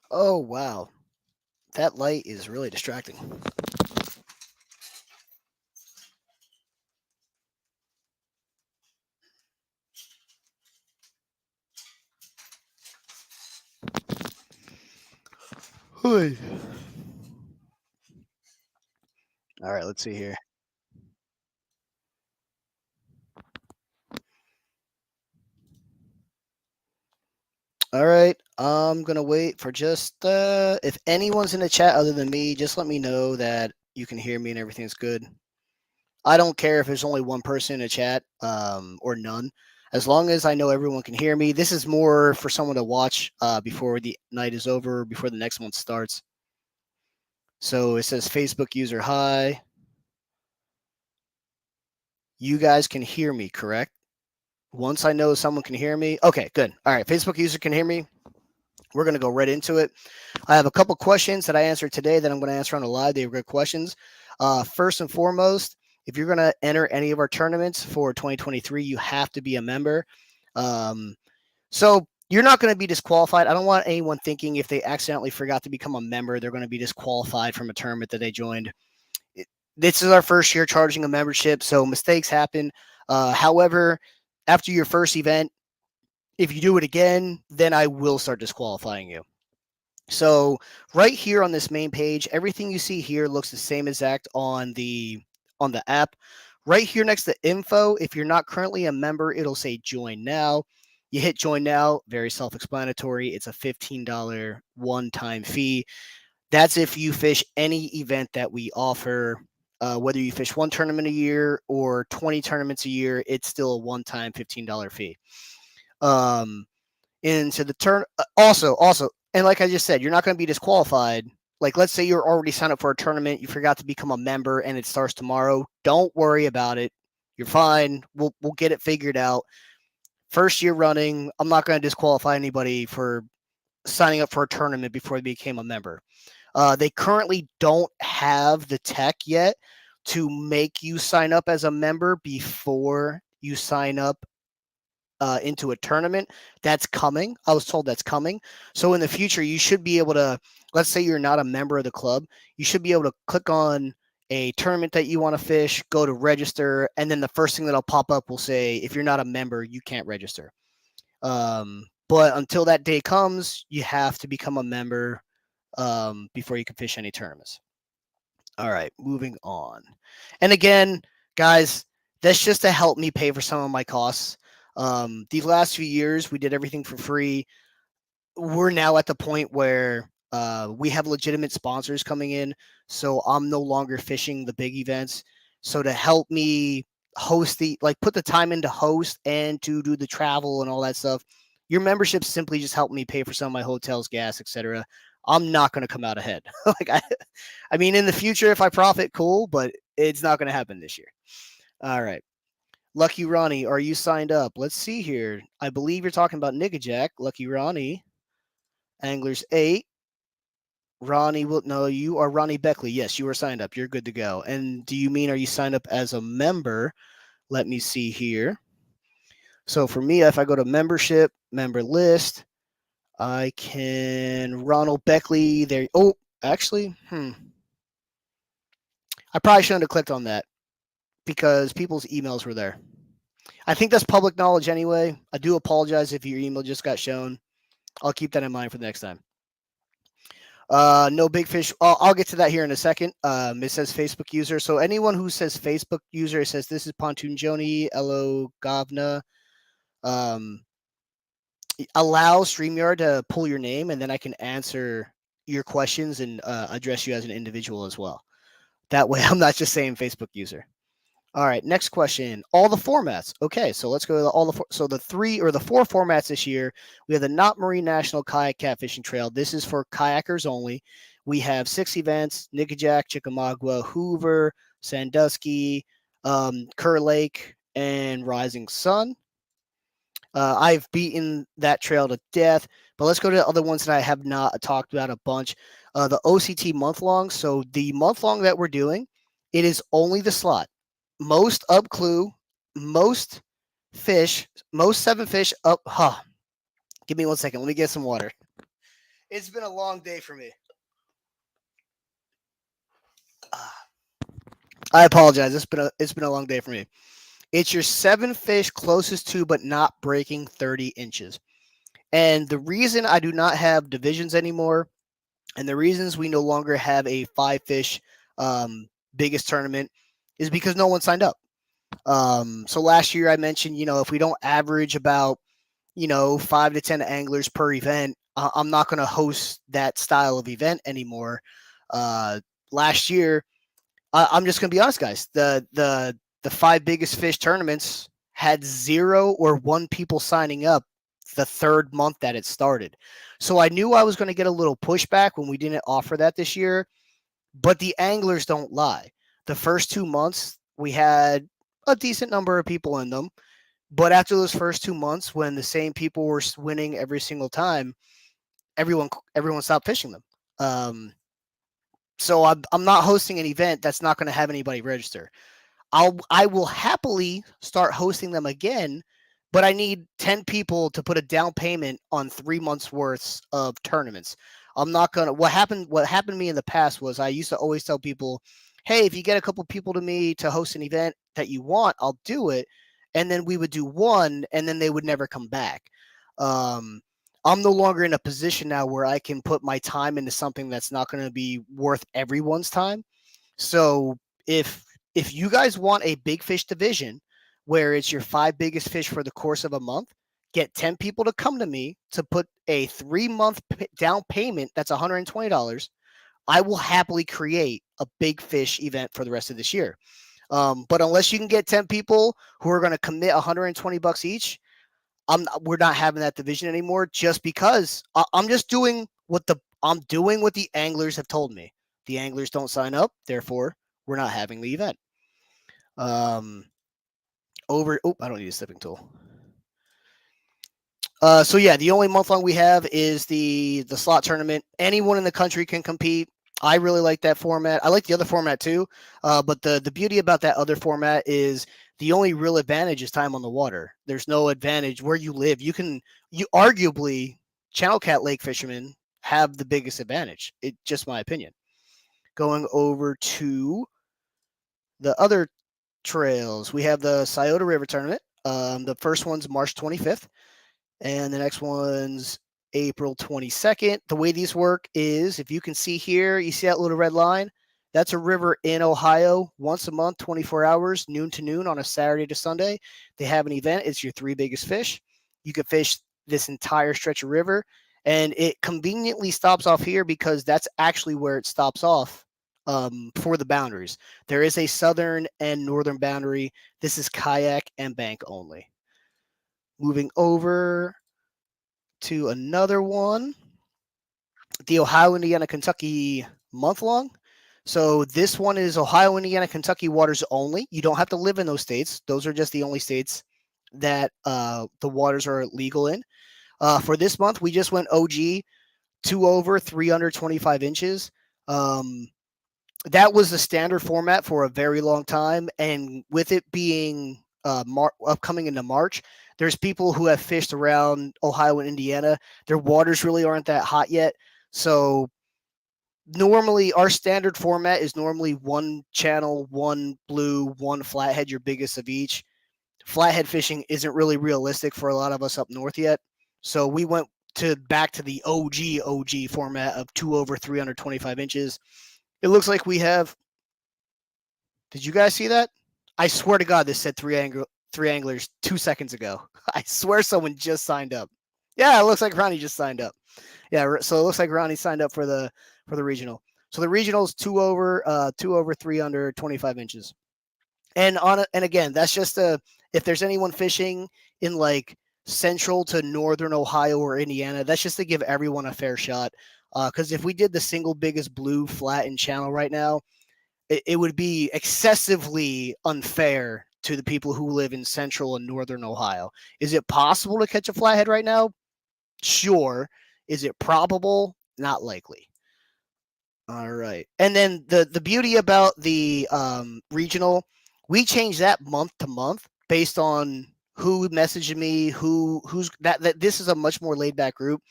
Oh, wow. That light is really distracting. Hey. All right, let's see here. All right, I'm gonna wait for just if anyone's in the chat other than me, just let me know that you can hear me and everything's good. I don't care if there's only one person in the chat or none, as long as I know everyone can hear me. This is more for someone to watch before the night is over, before the next one starts. So it says Facebook user hi. You guys can hear me, correct? Once I know someone can hear me, okay, good. All right, Facebook user can hear me. We're going to go right into it. I have a couple questions that I answered today that I'm going to answer on the live. They were good questions. First and foremost, if you're going to enter any of our tournaments for 2023, you have to be a member. So you're not going to be disqualified. I don't want anyone thinking if they accidentally forgot to become a member, they're going to be disqualified from a tournament that they joined. This is our first year charging a membership, so mistakes happen. However, after your first event, if you do it again, then I will start disqualifying you. So right here on this main page, everything you see here looks the same exact on the app. Right here next to info, if you're not currently a member, it'll say join now. You hit join now, very self-explanatory. It's a $15 one-time fee. That's if you fish any event that we offer. Whether you fish one tournament a year or 20 tournaments a year, it's still a one-time $15 fee. Into the turn. Also, and like I just said, you're not going to be disqualified. Like, let's say you're already signed up for a tournament, you forgot to become a member, and it starts tomorrow. Don't worry about it. You're fine. We'll get it figured out. First year running, I'm not going to disqualify anybody for signing up for a tournament before they became a member. They currently don't have the tech yet to make you sign up as a member before you sign up into a tournament. That's coming. I was told that's coming. So in the future, you should be able to, let's say you're not a member of the club, you should be able to click on a tournament that you want to fish, go to register, and then the first thing that'll pop up will say, if you're not a member, you can't register. But until that day comes, you have to become a member before you can fish any tournaments. All right, moving on. And again, guys, that's just to help me pay for some of my costs. These last few years, we did everything for free. We're now at the point where we have legitimate sponsors coming in, so I'm no longer fishing the big events. So to help me host put the time in to host and to do the travel and all that stuff, your membership simply just helped me pay for some of my hotels, gas, etc. I'm not going to come out ahead. I mean, in the future, if I profit, cool, but it's not going to happen this year. All right. Lucky Ronnie, are you signed up? Let's see here. I believe you're talking about Nickajack. Lucky Ronnie, Anglers 8. Ronnie will no, you are Ronnie Beckley. Yes, you are signed up. You're good to go. And do you mean are you signed up as a member? Let me see here. So for me, if I go to membership, member list, I can Ronald Beckley there. Oh, actually, I probably shouldn't have clicked on that because people's emails were there. I think that's public knowledge anyway. I do apologize if your email just got shown. I'll keep that in mind for the next time. No big fish. I'll get to that here in a second. It says Facebook user. So anyone who says Facebook user, it says this is Pontoon Joni, Elo Govna. Um, Allow StreamYard to pull your name, and then I can answer your questions and address you as an individual as well. That way, I'm not just saying Facebook user. All right, next question. All the formats. Okay, so let's go to all the so the four formats this year. We have the Knot Marine National Kayak Catfishing Trail. This is for kayakers only. We have 6 events: Nickajack, Chickamauga, Hoover, Sandusky, Kerr Lake, and Rising Sun. I've beaten that trail to death, but let's go to the other ones that I have not talked about a bunch. The OCT month long. So the month long that we're doing, it is only the slot. Most up clue, most fish, most 7 fish up. Huh. Give me 1 second. Let me get some water. It's been a long day for me. I apologize. It's been a long day for me. It's your seven fish closest to but not breaking 30 inches. And the reason I do not have divisions anymore, and the reasons we no longer have a five fish um, biggest tournament, is because no one signed up. So last year I mentioned, if we don't average about 5 to 10 anglers per event, I'm not going to host that style of event anymore. Last year, I'm just going to be honest, guys. The five biggest fish tournaments had zero or one people signing up the third month that it started. So I knew I was going to get a little pushback when we didn't offer that this year. But the anglers don't lie. The first 2 months we had a decent number of people in them, but after those first 2 months, when the same people were winning every single time, everyone stopped fishing them. So I'm not hosting an event that's not going to have anybody register. I will happily start hosting them again, but I need 10 people to put a down payment on 3 months worth of tournaments. I'm not gonna. What happened to me in the past was I used to always tell people, "Hey, if you get a couple people to me to host an event that you want, I'll do it." And then we would do one, and then they would never come back. Um, I'm no longer in a position now where I can put my time into something that's not going to be worth everyone's time. So if you guys want a big fish division where it's your five biggest fish for the course of a month, get 10 people to come to me to put a 3 month down payment that's $120. I will happily create a big fish event for the rest of this year. But unless you can get 10 people who are going to commit $120 each, we're not having that division anymore just because I'm just doing I'm doing what the anglers have told me. The anglers don't sign up, therefore we're not having the event. Um, I don't need a slipping tool. So yeah, the only month long we have is the slot tournament. Anyone in the country can compete. I really like that format. I like the other format too. But the beauty about that other format is the only real advantage is time on the water. There's no advantage where you live. You arguably Channel Cat Lake fishermen have the biggest advantage. It's just my opinion. Going over to the other trails, we have the Scioto River tournament. The first one's March 25th. And the next one's April 22nd. The way these work is, if you can see here, you see that little red line? That's a river in Ohio once a month, 24 hours, noon to noon on a Saturday to Sunday. They have an event. It's your three biggest fish. You can fish this entire stretch of river. And it conveniently stops off here because that's actually where it stops off for the boundaries. There is a southern and northern boundary. This is kayak and bank only. Moving over to another one, the Ohio, Indiana, Kentucky month long. So this one is Ohio, Indiana, Kentucky waters only. You don't have to live in those states. Those are just the only states that the waters are legal in. For this month, we just went OG, 2 over, 325 inches. That was the standard format for a very long time. And with it being upcoming into March, there's people who have fished around Ohio and Indiana. Their waters really aren't that hot yet. So normally our standard format is normally one channel, one blue, one flathead, your biggest of each. Flathead fishing isn't really realistic for a lot of us up north yet. So we went back to the OG format of 2 over, 325 inches. It looks like we have. Did you guys see that? I swear to God, this said three anglers 2 seconds ago. I swear someone just signed up. Yeah, it looks like Ronnie just signed up. Yeah, so it looks like Ronnie signed up for the regional. So the regional's 2 over, 325 inches. And again, that's just if there's anyone fishing in like central to northern Ohio or Indiana, that's just to give everyone a fair shot. Because if we did the single biggest blue flattened channel right now, it would be excessively unfair to the people who live in central and northern Ohio. Is it possible to catch a flathead right now? Sure. Is it probable? Not likely. All right. And then the beauty about the regional, we change that month to month based on who messaged me, who's that this is a much more laid back group.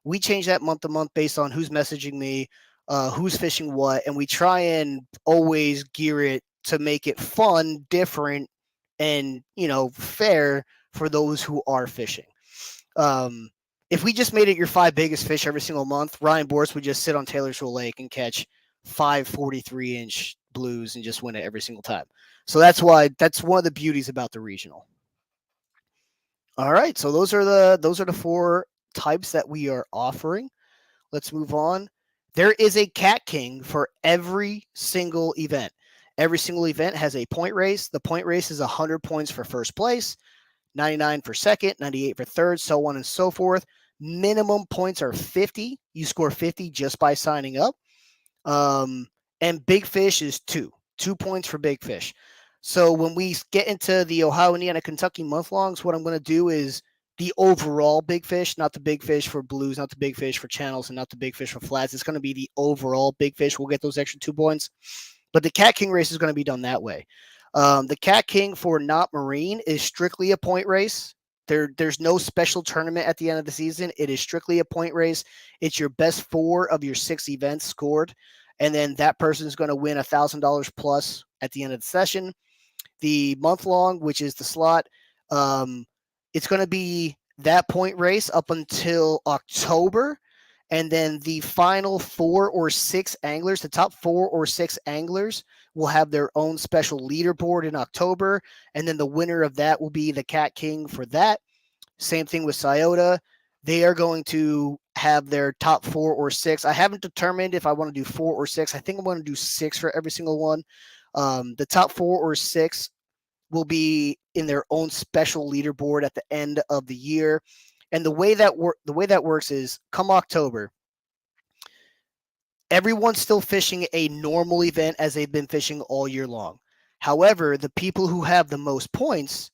We change that month to month based on who's messaging me, who's fishing what, and we try and always gear it to make it fun, different, and fair for those who are fishing. If we just made it your 5 biggest fish every single month, Ryan Borst would just sit on Taylorsville Lake and catch 5 43-inch blues and just win it every single time. So that's one of the beauties about the regional. All right, so those are the 4 types that we are offering. Let's move on. There is a Cat King for every single event. Every single event has a point race. The point race is 100 points for first place, 99 for second, 98 for third, so on and so forth. Minimum points are 50. You score 50 just by signing up. And big fish is 2 points for big fish. So when we get into the Ohio, Indiana, Kentucky month-longs, what I'm going to do is the overall big fish, not the big fish for blues, not the big fish for channels, and not the big fish for flats. It's going to be the overall big fish. We'll get those extra 2 points. But the Cat King race is going to be done that way. The Cat King for Knott Marine is strictly a point race. There's no special tournament at the end of the season. It is strictly a point race. It's your best 4 of your 6 events scored. And then that person is going to win $1,000 plus at the end of the session. The month long, which is the slot, it's going to be that point race up until October. And then the final 4 or 6 anglers, the top 4 or 6 anglers, will have their own special leaderboard in October. And then the winner of that will be the Cat King for that. Same thing with Scioto. They are going to have their top 4 or 6. I haven't determined if I want to do 4 or 6. I think I'm going to do 6 for every single one. The top 4 or 6 will be in their own special leaderboard at the end of the year. And the way that works is, come October, everyone's still fishing a normal event as they've been fishing all year long. However, the people who have the most points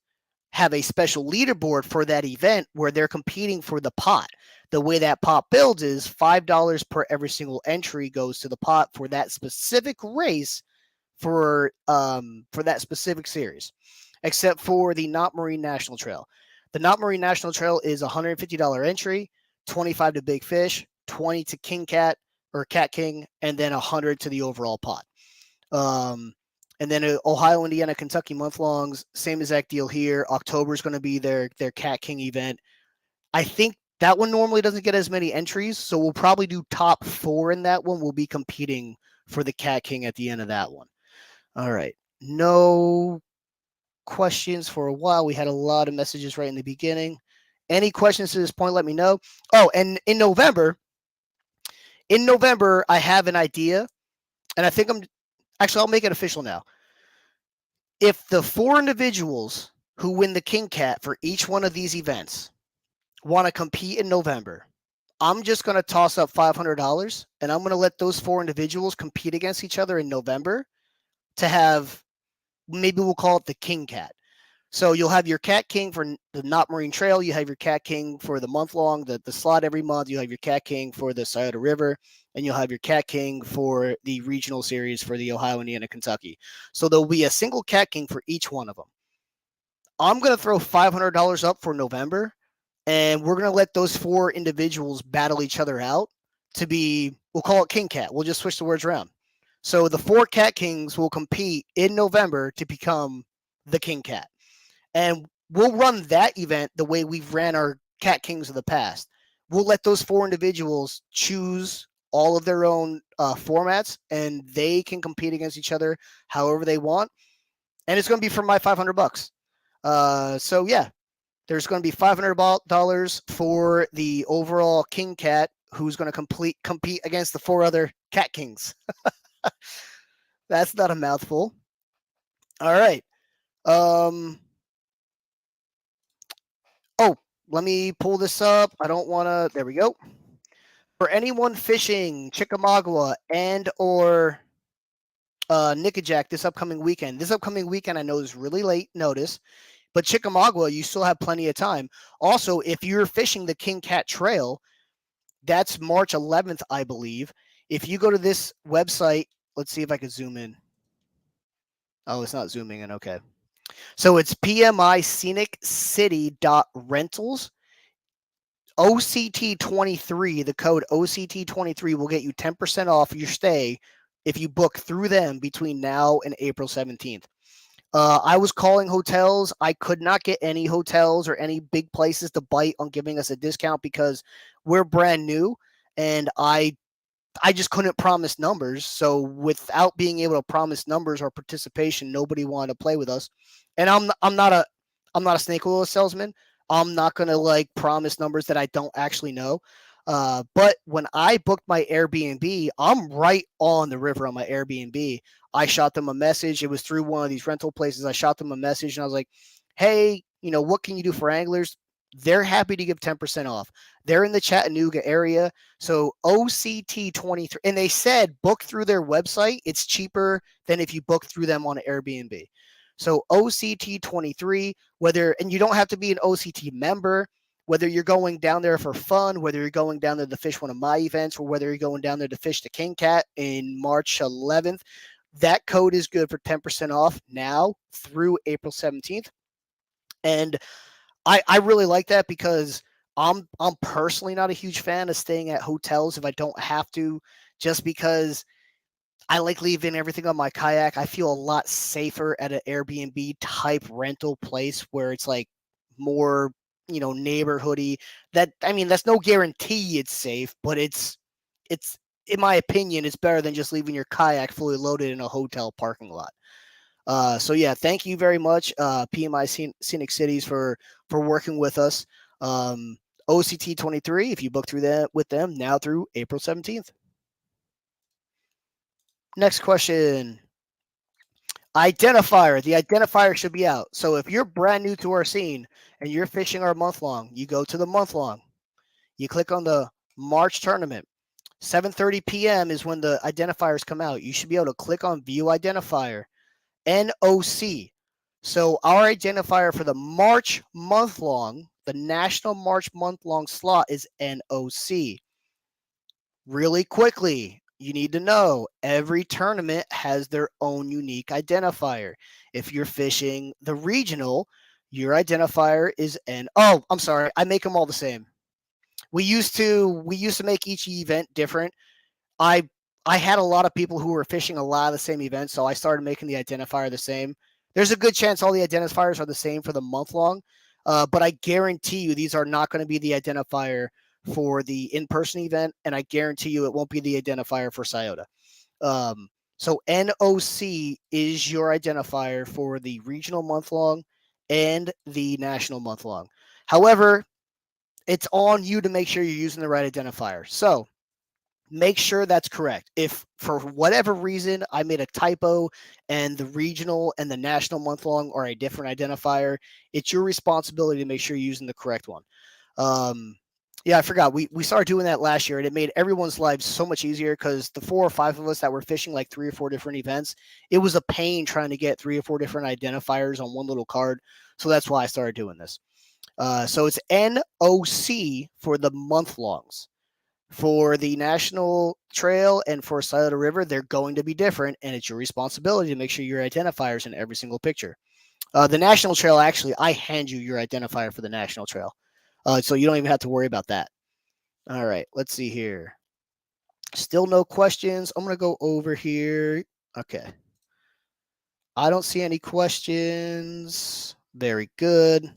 have a special leaderboard for that event where they're competing for the pot. The way that pot builds is $5 per every single entry goes to the pot for that specific race for that specific series, except for the Knott Marine National Trail. The Knott Marine National Trail is $150 entry, 25 to big fish, 20 to King Cat or Cat King, and then 100 to the overall pot. And then Ohio, Indiana, Kentucky month-longs, same exact deal here. October is going to be their Cat King event. I think that one normally doesn't get as many entries, so we'll probably do top 4 in that one. We'll be competing for the Cat King at the end of that one. All right. No questions for a while. We had a lot of messages right in the beginning. Any questions to this point, let me know. Oh, and in November, I have an idea, and I think I'll make it official now. If the 4 individuals who win the King Cat for each one of these events want to compete in November, I'm just going to toss up $500, and I'm going to let those 4 individuals compete against each other in November to have, maybe we'll call it the King Cat. So you'll have your Cat King for the Knott Marine Trail. You have your Cat King for the month-long, the slot every month. You have your Cat King for the Scioto River, and you'll have your Cat King for the regional series for the Ohio, Indiana, Kentucky. So there'll be a single Cat King for each one of them. I'm going to throw $500 up for November, and we're going to let those 4 individuals battle each other out to be, we'll call it King Cat. We'll just switch the words around. So the 4 Cat Kings will compete in November to become the King Cat. And we'll run that event the way we've ran our Cat Kings of the past. We'll let those 4 individuals choose all of their own formats, and they can compete against each other however they want. And it's going to be for my $500. So yeah, there's going to be $500 for the overall King Cat, who's going to compete against the 4 other Cat Kings. That's not a mouthful. All right. Oh, let me pull this up. I don't want to. There we go. For anyone fishing Chickamauga and or Nickajack this upcoming weekend. This upcoming weekend I know is really late notice, but Chickamauga, you still have plenty of time. Also, if you're fishing the King Cat Trail, that's March 11th, I believe. If you go to this website, let's see if I can zoom in. Oh, it's not zooming in. Okay. So it's PMI Scenic City.rentals. OCT23, the code OCT23 will get you 10% off your stay if you book through them between now and April 17th. I was calling hotels. I could not get any hotels or any big places to bite on giving us a discount because we're brand new and I just couldn't promise numbers. So without being able to promise numbers or participation, nobody wanted to play with us. And I'm not a snake oil salesman. I'm not gonna like promise numbers that I don't actually know. But when I booked my Airbnb, I'm right on the river on my Airbnb. I shot them a message. It was through one of these rental places. I shot them a message and I was like, hey, what can you do for anglers? They're happy to give 10% off. They're in the Chattanooga area. So OCT23, and they said book through their website. It's cheaper than if you book through them on Airbnb. So OCT23, and you don't have to be an OCT member, whether you're going down there for fun, whether you're going down there to fish one of my events, or whether you're going down there to fish the King Cat in March 11th, that code is good for 10% off now through April 17th. And I really like that because I'm personally not a huge fan of staying at hotels if I don't have to, just because I like leaving everything on my kayak. I feel a lot safer at an Airbnb type rental place where it's like more, neighborhoody. That's no guarantee it's safe, but it's in my opinion, it's better than just leaving your kayak fully loaded in a hotel parking lot. So yeah, thank you very much, PMI Scenic Cities for working with us. OCT23, if you book through that with them now through April 17th. Next question. Identifier. The identifier should be out. So if you're brand new to our scene and you're fishing our month long, you go to the month long. You click on the March tournament. 7:30 p.m. is when the identifiers come out. You should be able to click on View Identifier. NOC. So our identifier for the March month long, the National March month long slot is NOC. Really quickly, you need to know every tournament has their own unique identifier. If you're fishing the regional, your identifier is Oh, I'm sorry. I make them all the same. We used to make each event different. I had a lot of people who were fishing a lot of the same events, so I started making the identifier the same. There's a good chance all the identifiers are the same for the month long, but I guarantee you these are not going to be the identifier for the in-person event, and I guarantee you it won't be the identifier for Scioto. So NOC is your identifier for the regional month long and the national month long. However, it's on you to make sure you're using the right identifier. So make sure that's correct. If for whatever reason I made a typo and the regional and the national month long are a different identifier, it's your responsibility to make sure you're using the correct one. Yeah, I forgot. We started doing that last year, and it made everyone's lives so much easier because the 4 or 5 of us that were fishing like 3 or 4 different events, it was a pain trying to get 3 or 4 different identifiers on one little card. So that's why I started doing this. So it's NOC for the month longs. For the National Trail and for Scioto River, they're going to be different, and it's your responsibility to make sure your identifiers in every single picture. The National Trail, actually, I hand you your identifier for the National Trail. So you don't even have to worry about that. All right, let's see here. Still no questions. I'm going to go over here. Okay. I don't see any questions. Very good.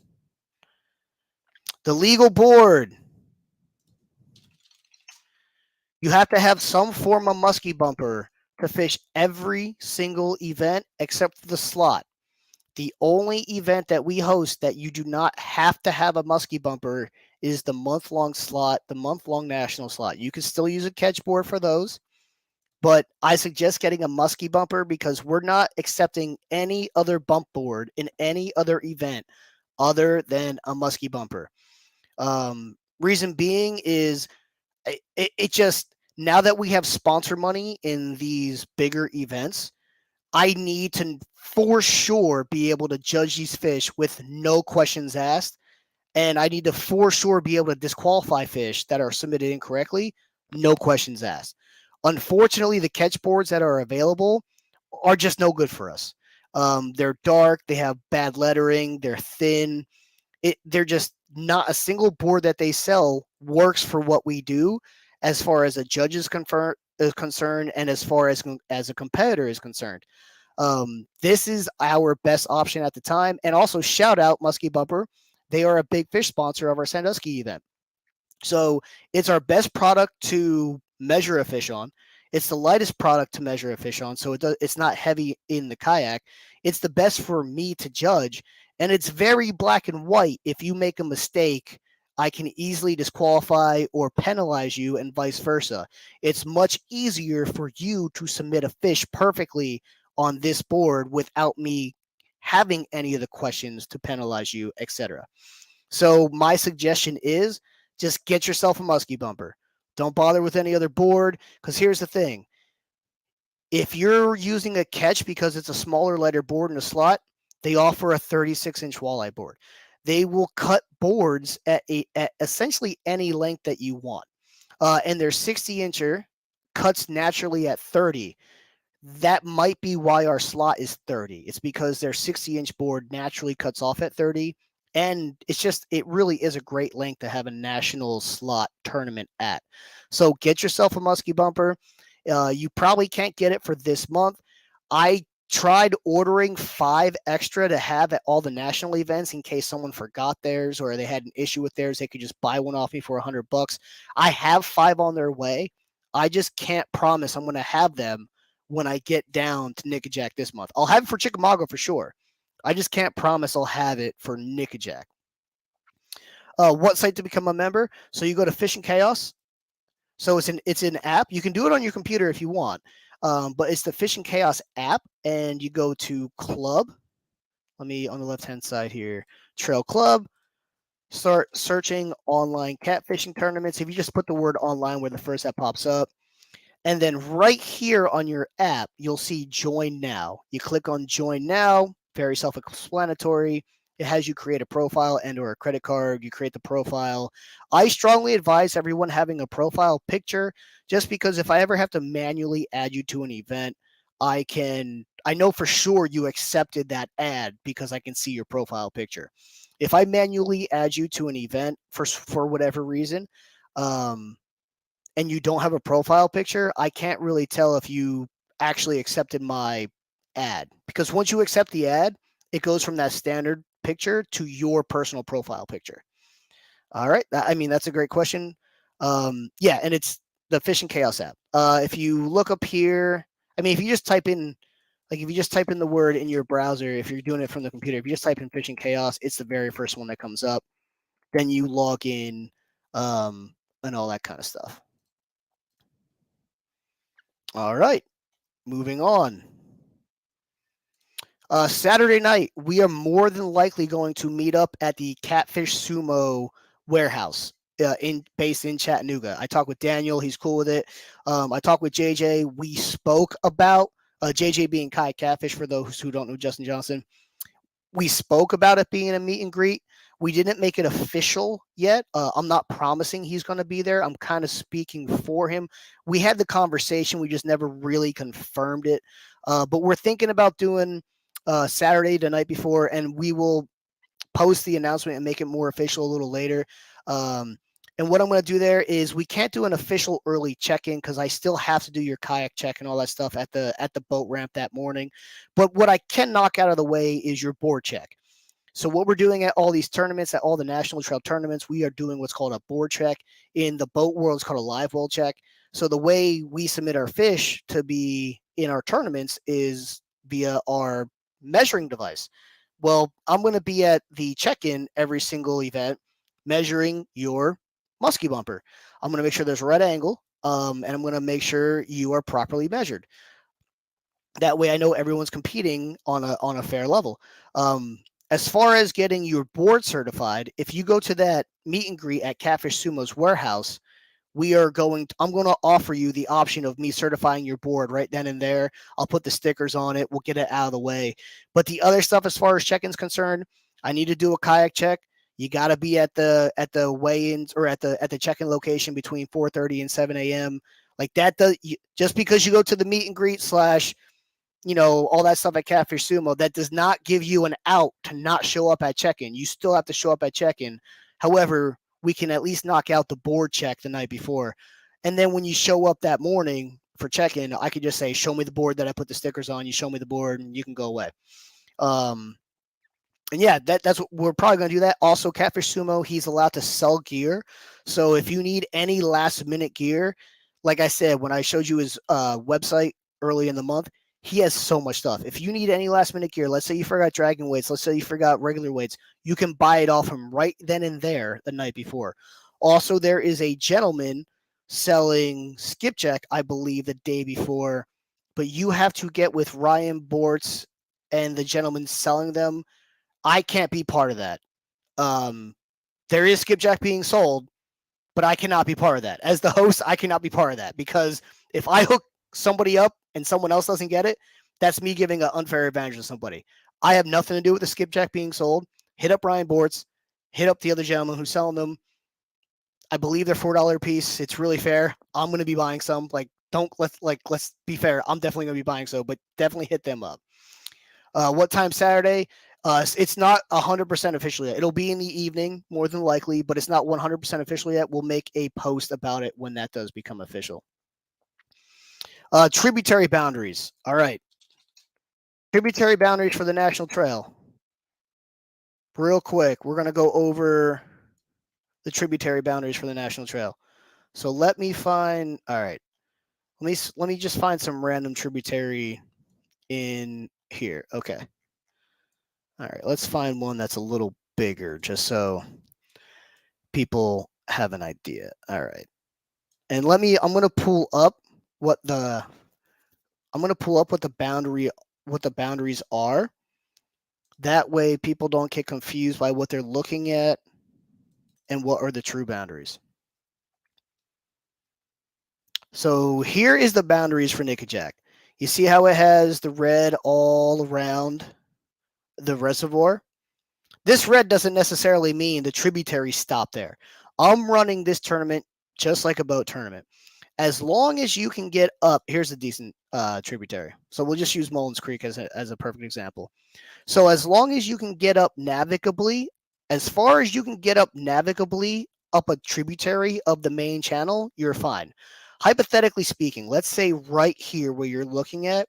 The legal board. You have to have some form of muskie bumper to fish every single event except for the slot. The only event that we host that you do not have to have a muskie bumper is the month-long slot, the month-long national slot. You can still use a catch board for those, but I suggest getting a muskie bumper because we're not accepting any other bump board in any other event other than a muskie bumper. Reason being is it just, now that we have sponsor money in these bigger events, I need to for sure be able to judge these fish with no questions asked. And I need to for sure be able to disqualify fish that are submitted incorrectly, no questions asked. Unfortunately, the catch boards that are available are just no good for us. They're dark, they have bad lettering, they're thin. not a single board that they sell works for what we do as far as a judge is concerned and as far as a competitor is concerned. This is our best option at the time. And also shout out Muskie Bumper. They are a big fish sponsor of our Sandusky event. So it's our best product to measure a fish on. It's the lightest product to measure a fish on, so it's not heavy in the kayak. It's the best for me to judge, and it's very black and white. If you make a mistake, I can easily disqualify or penalize you, and vice versa. It's much easier for you to submit a fish perfectly on this board without me having any of the questions to penalize you, etc. So my suggestion is just get yourself a Muskie Bumper. Don't bother with any other board, because here's the thing. If you're using a catch because it's a smaller, lighter board in a slot, they offer a 36-inch walleye board. They will cut boards at essentially any length that you want. And their 60-incher cuts naturally at 30. That might be why our slot is 30. It's because their 60-inch board naturally cuts off at 30. And it really is a great length to have a national slot tournament at. So get yourself a Muskie Bumper. You probably can't get it for this month. I tried ordering 5 extra to have at all the national events in case someone forgot theirs or they had an issue with theirs. They could just buy one off me for $100. I have 5 on their way. I just can't promise I'm going to have them when I get down to Nickajack this month. I'll have it for Chickamauga for sure. I just can't promise I'll have it for Nickajack. What site to become a member? So you go to Fishing Chaos. So it's an app. You can do it on your computer if you want, but it's the Fishing Chaos app, and you go to Club. Let me on the left-hand side here, Trail Club. Start searching online catfishing tournaments. If you just put the word online where the first that pops up, and then right here on your app, you'll see Join Now. You click on Join Now. Very self-explanatory. It has you create a profile and or a credit card. You create the profile. I strongly advise everyone having a profile picture, just because if I ever have to manually add you to an event, I know for sure you accepted that ad because I can see your profile picture. If I manually add you to an event for whatever reason, and you don't have a profile picture, I can't really tell if you actually accepted my ad, because once you accept the ad, it goes from that standard picture to your personal profile picture. All right. I mean, that's a great question. Yeah, and it's the Fishing Chaos app. If you look up here, I mean, if you just type in the word in your browser, if you're doing it from the computer, if you just type in Fishing Chaos, it's the very first one that comes up. Then you log in, and all that kind of stuff. All right. Moving on. Saturday night, we are more than likely going to meet up at the Catfish Sumo warehouse based in Chattanooga. I talked with Daniel. He's cool with it. I talked with JJ. We spoke about JJ being Kai Catfish, for those who don't know Justin Johnson. We spoke about it being a meet and greet. We didn't make it official yet. I'm not promising he's going to be there. I'm kind of speaking for him. We had the conversation. We just never really confirmed it. But we're thinking about doing Saturday the night before, and we will post the announcement and make it more official a little later. And what I'm going to do there is we can't do an official early check-in because I still have to do your kayak check and all that stuff at the boat ramp that morning. But what I can knock out of the way is your board check. So what we're doing at all these tournaments, at all the national trail tournaments, we are doing what's called a board check. In the boat world, it's called a live well check. So the way we submit our fish to be in our tournaments is via our measuring device. Well, I'm going to be at the check-in every single event measuring your Muskie Bumper. I'm going to make sure there's a right angle, and I'm going to make sure you are properly measured. That way I know everyone's competing on a fair level. As far as getting your board certified, if you go to that meet and greet at Catfish Sumo's warehouse, I'm going to offer you the option of me certifying your board right then and there. I'll put the stickers on it. We'll get it out of the way. But the other stuff, as far as check-in's concerned, I need to do a kayak check. You got to be at the weigh-ins or at the check-in location between 4:30 and 7 a.m. Like that. Just because you go to the meet and greet / all that stuff at Catfish Sumo, that does not give you an out to not show up at check-in. You still have to show up at check-in. However, we can at least knock out the board check the night before. And then when you show up that morning for check-in, I could just say, show me the board that I put the stickers on. You show me the board and you can go away. And yeah, that's what we're probably going to do that. Also, Catfish Sumo, he's allowed to sell gear. So if you need any last minute gear, like I said, when I showed you his website early in the month, he has so much stuff. If you need any last minute gear, let's say you forgot dragon weights, let's say you forgot regular weights, you can buy it off him right then and there the night before. Also, there is a gentleman selling skipjack, I believe, the day before, but you have to get with Ryan Bortz and the gentleman selling them. I can't be part of that. There is skipjack being sold, but I cannot be part of that. As the host, I cannot be part of that because if I hook somebody up and someone else doesn't get it, that's me giving an unfair advantage to somebody. I have nothing to do with the skipjack being sold. Hit up Ryan Bortz, hit up the other gentleman who's selling them. I believe they're $4 a piece. It's really fair. I'm going to be buying some. Let's be fair. I'm definitely going to be buying some, but definitely hit them up. What time Saturday? It's not 100% official yet. It'll be in the evening, more than likely, but it's not 100% official yet. We'll make a post about it when that does become official. Tributary boundaries. All right. Tributary boundaries for the National Trail. Real quick, we're going to go over the tributary boundaries for the National Trail. So let me find, all right. Let me just find some random tributary in here. Okay. All right, let's find one that's a little bigger just so people have an idea. All right. And I'm going to pull up what the boundaries are. That way people don't get confused by what they're looking at and what are the true boundaries. So here is the boundaries for Nickajack. You see how it has the red all around the reservoir? This red doesn't necessarily mean the tributaries stop there. I'm running this tournament just like a boat tournament. As long as you can get up, here's a decent tributary. So we'll just use Mullins Creek as a perfect example. So as long as you can get up navigably, as far as you can get up navigably up a tributary of the main channel, you're fine. Hypothetically speaking, let's say right here where you're looking at,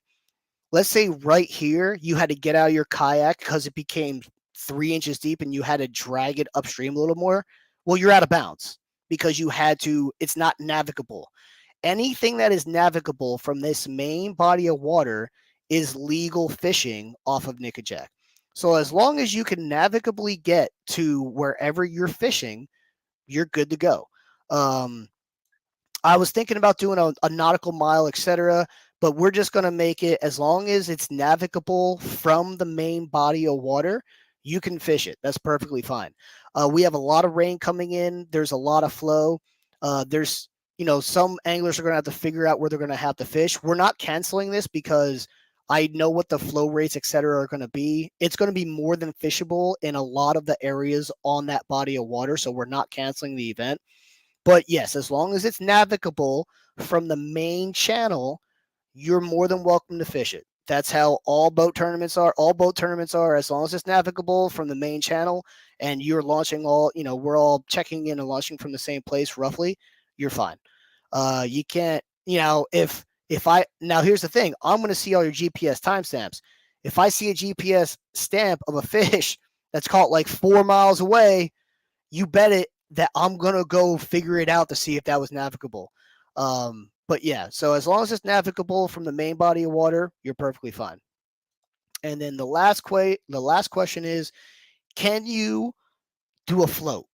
let's say right here, you had to get out of your kayak because it became 3 inches deep and you had to drag it upstream a little more. Well, you're out of bounds because it's not navigable. Anything that is navigable from this main body of water is legal fishing off of Nickajack. So as long as you can navigably get to wherever you're fishing, you're good to go. I was thinking about doing a nautical mile, etc., but we're just going to make it as long as it's navigable from the main body of water, you can fish it. That's perfectly fine. We have a lot of rain coming in. There's a lot of flow. There's, some anglers are going to have to figure out where they're going to have to fish. We're not canceling this because I know what the flow rates, etc., are going to be. It's going to be more than fishable in a lot of the areas on that body of water, so we're not canceling the event. But yes, as long as it's navigable from the main channel, you're more than welcome to fish it. That's how all boat tournaments are. All boat tournaments are, as long as it's navigable from the main channel and you're launching we're all checking in and launching from the same place roughly, you're fine. You can't, now here's the thing, I'm going to see all your GPS timestamps. If I see a GPS stamp of a fish that's caught like 4 miles away, you bet it that I'm going to go figure it out to see if that was navigable. But yeah, so as long as it's navigable from the main body of water, you're perfectly fine. And then the last question is, can you do a float?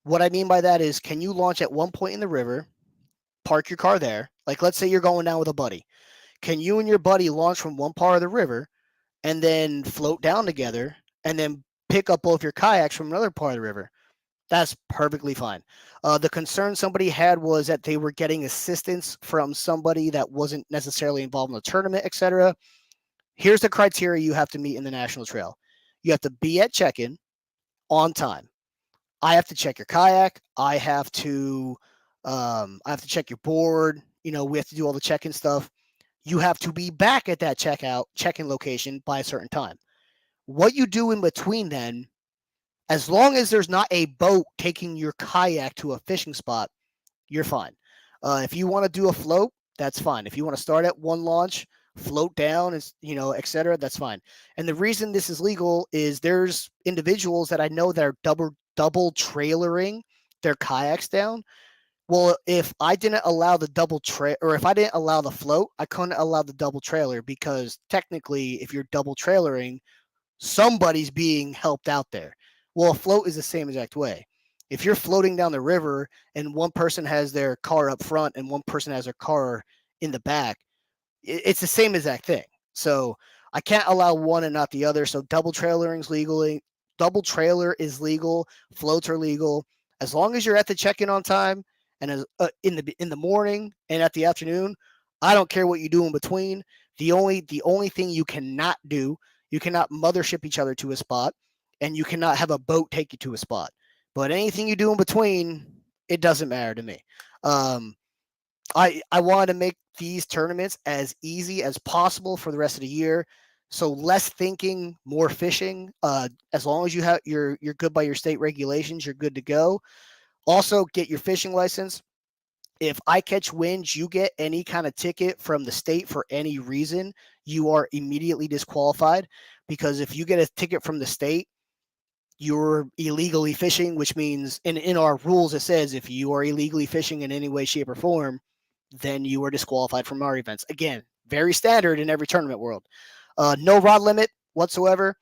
What I mean by that is, can you launch at one point in the river, park your car there? Like, let's say you're going down with a buddy. Can you and your buddy launch from one part of the river and then float down together and then pick up both your kayaks from another part of the river? That's perfectly fine. The concern somebody had was that they were getting assistance from somebody that wasn't necessarily involved in the tournament, etc. Here's the criteria you have to meet in the National Trail. You have to be at check-in on time. I have to check your kayak. I have to check your board. We have to do all the check-in stuff. You have to be back at that check-in location by a certain time. What you do in between then As long as there's not a boat taking your kayak to a fishing spot, you're fine. If you want to do a float, that's fine. If you want to start at one launch, float down, etc., that's fine. And the reason this is legal is there's individuals that I know that are double trailering their kayaks down. Well, if I didn't allow the or if I didn't allow the float, I couldn't allow the double trailer because technically, if you're double trailering, somebody's being helped out there. Well, a float is the same exact way. If you're floating down the river and one person has their car up front and one person has their car in the back, it's the same exact thing. So I can't allow one and not the other. So double trailering is legally double trailer is legal, floats are legal as long as you're at the check-in on time and in the morning and at the afternoon. I don't care what you do in between. The only thing you cannot do, you cannot mothership each other to a spot, and you cannot have a boat take you to a spot. But anything you do in between, it doesn't matter to me. Um, I wanted to make these tournaments as easy as possible for the rest of the year. So less thinking, more fishing. As long as you're good by your state regulations, you're good to go. Also, get your fishing license. If I catch wind, you get any kind of ticket from the state for any reason, you are immediately disqualified. Because if you get a ticket from the state, you're illegally fishing, which means in our rules it says if you are illegally fishing in any way, shape, or form, then you are disqualified from our events. Again, very standard in every tournament world. No rod limit whatsoever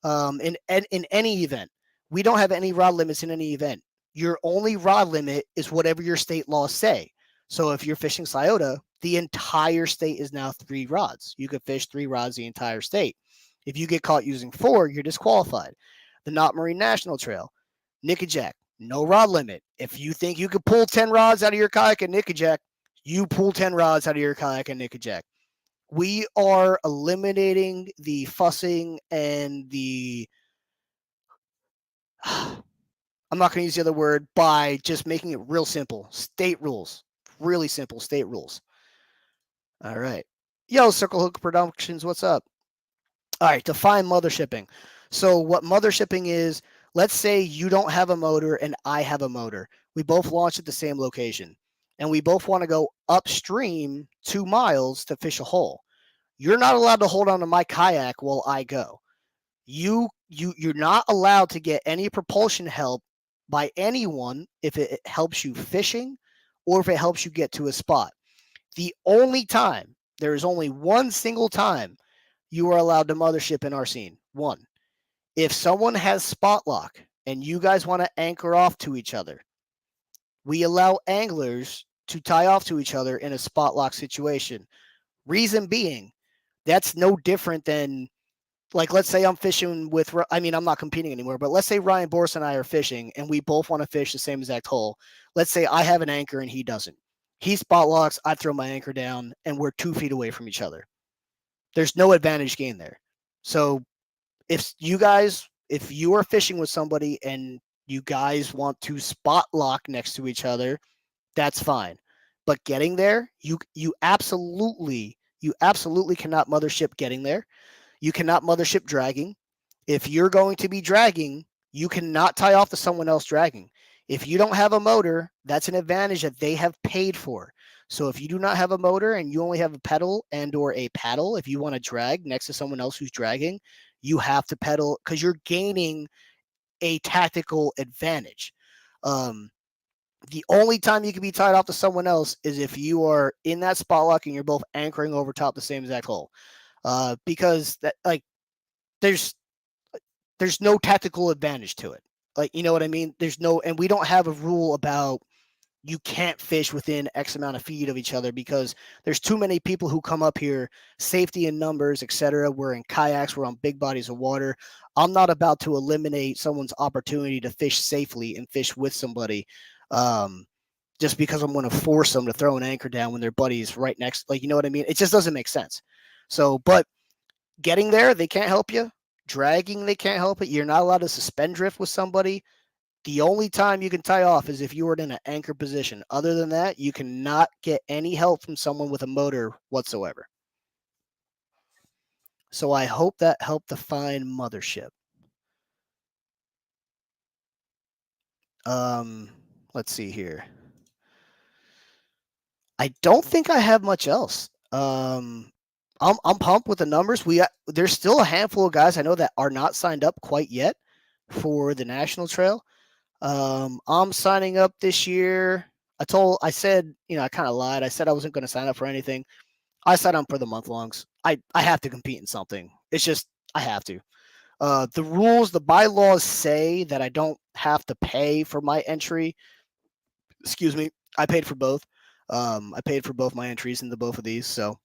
in any event. We don't have any rod limits in any event. Your only rod limit is whatever your state laws say. So if you're fishing Scioto, the entire state is now 3 rods. You could fish 3 rods the entire state. If you get caught using 4, you're disqualified. The Knott Marine National Trail, Nickajack, no rod limit. If you think you could pull 10 rods out of your kayak at Nickajack, you pull 10 rods out of your kayak at Nickajack. We are eliminating the fussing and the I'm not going to use the other word by just making it real simple. State rules. Really simple state rules. All right. Yo, Circle Hook Productions, what's up? All right, define mothershipping. So what mothershipping is, let's say you don't have a motor and I have a motor. We both launch at the same location and we both want to go upstream 2 miles to fish a hole. You're not allowed to hold on to my kayak while I go. You're not allowed to get any propulsion help by anyone if it helps you fishing or if it helps you get to a spot. The only time, there is only one single time you are allowed to mothership in our scene. One. If someone has spot lock and you guys want to anchor off to each other, we allow anglers to tie off to each other in a spot lock situation. Reason being, that's no different than, like, let's say I'm fishing with, I mean, I'm not competing anymore, but let's say Ryan Boris and I are fishing and we both want to fish the same exact hole. Let's say I have an anchor and he doesn't. He spot locks, I throw my anchor down, and we're 2 feet away from each other. There's no advantage gained there. So if you are fishing with somebody and you guys want to spot lock next to each other, that's fine. But getting there, you absolutely cannot mothership getting there. You cannot mothership dragging. If you're going to be dragging, you cannot tie off to someone else dragging. If you don't have a motor, that's an advantage that they have paid for. So if you do not have a motor and you only have a pedal and or a paddle, if you want to drag next to someone else who's dragging, you have to pedal because you're gaining a tactical advantage. Um, the only time you can be tied off to someone else is if you are in that spot lock and you're both anchoring over top the same exact hole. Because that, like, there's no tactical advantage to it. Like, you know what I mean? There's no, and we don't have a rule about you can't fish within X amount of feet of each other because there's too many people who come up here, safety in numbers, etc. We're in kayaks, we're on big bodies of water. I'm not about to eliminate someone's opportunity to fish safely and fish with somebody. Just because I'm going to force them to throw an anchor down when their buddy's right next. Like, you know what I mean? It just doesn't make sense. So, but getting there, they can't help you. Dragging, they can't help it. You're not allowed to suspend drift with somebody. The only time you can tie off is if you were in an anchor position. Other than that, you cannot get any help from someone with a motor whatsoever. So I hope that helped define mothership. Let's see here. I don't think I have much else. I'm pumped with the numbers. There's still a handful of guys I know that are not signed up quite yet for the national trail. I'm signing up this year. I said, I kind of lied. I said I wasn't going to sign up for anything. I signed up for the month longs. I have to compete in something. It's just I have to. The bylaws say that I don't have to pay for my entry. Excuse me. I paid for both. I paid for both my entries into both of these. So,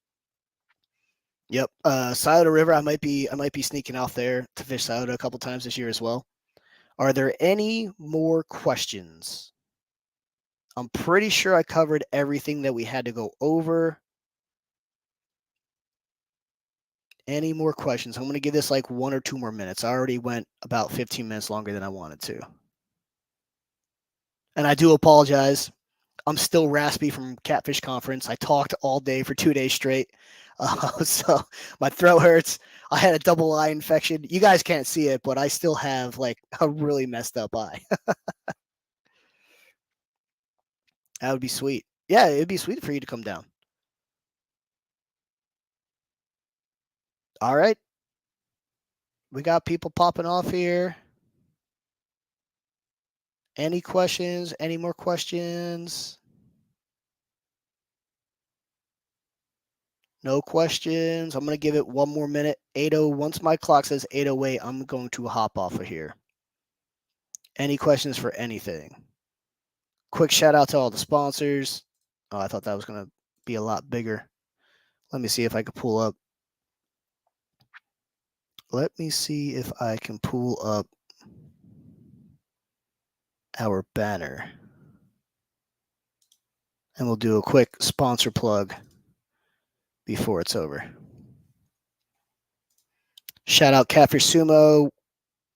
yep. Scioto River. I might be sneaking out there to fish Scioto a couple times this year as well. Are there any more questions? I'm pretty sure I covered everything that we had to go over. Any more questions? I'm going to give this like 1 or 2 more minutes. I already went about 15 minutes longer than I wanted to. And I do apologize. I'm still raspy from Catfish Conference. I talked all day for 2 days straight. So my throat hurts. I had a double eye infection. You guys can't see it, but I still have like a really messed up eye. That would be sweet. Yeah, it'd be sweet for you to come down. All right. We got people popping off here. Any questions? Any more questions? No questions. I'm going to give it 1 more minute. 80. Once my clock says 8:08, I'm going to hop off of here. Any questions for anything? Quick shout out to all the sponsors. Oh, I thought that was going to be a lot bigger. Let me see if I can pull up. Let me see if I can pull up our banner. And we'll do a quick sponsor plug before it's over. Shout out Catfish Sumo.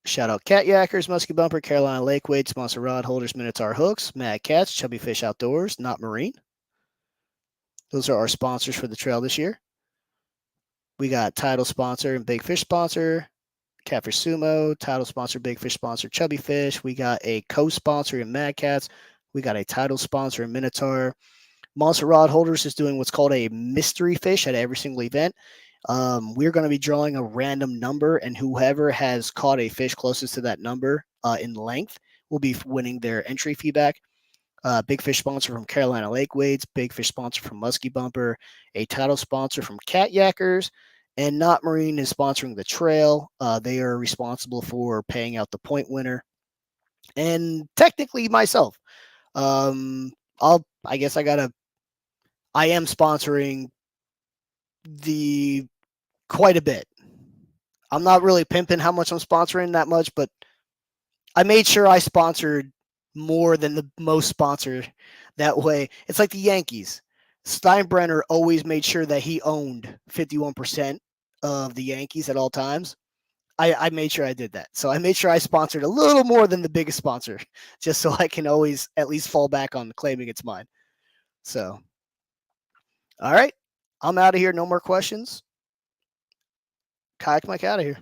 Shout out Cat Yackers, Muskie Bumper, Carolina Lake Weight, Sponsor Rod Holders, Minotaur Hooks, Mad Cats, Chubby Fish Outdoors, Not Marine. Those are our sponsors for the trail this year. We got title sponsor and Big Fish sponsor, Catfish Sumo, title sponsor, Big Fish sponsor, Chubby Fish. We got a co-sponsor in Mad Cats. We got a title sponsor in Minotaur. Monster Rod Holders is doing what's called a mystery fish at every single event. We're going to be drawing a random number, and whoever has caught a fish closest to that number in length will be winning their entry feedback. Big Fish sponsor from Carolina Lake Weights, Big Fish sponsor from Muskie Bumper, a title sponsor from Cat Yackers, and Not Marine is sponsoring the trail. They are responsible for paying out the point winner, and technically myself. I guess I am sponsoring the quite a bit. I'm not really pimping how much I'm sponsoring that much, but I made sure I sponsored more than the most sponsored. That way, it's like the Yankees. Steinbrenner always made sure that he owned 51% of the Yankees at all times. I made sure I did that. So I made sure I sponsored a little more than the biggest sponsor, just so I can always at least fall back on claiming it's mine. So, all right. I'm out of here. No more questions. Kayak Mike out of here.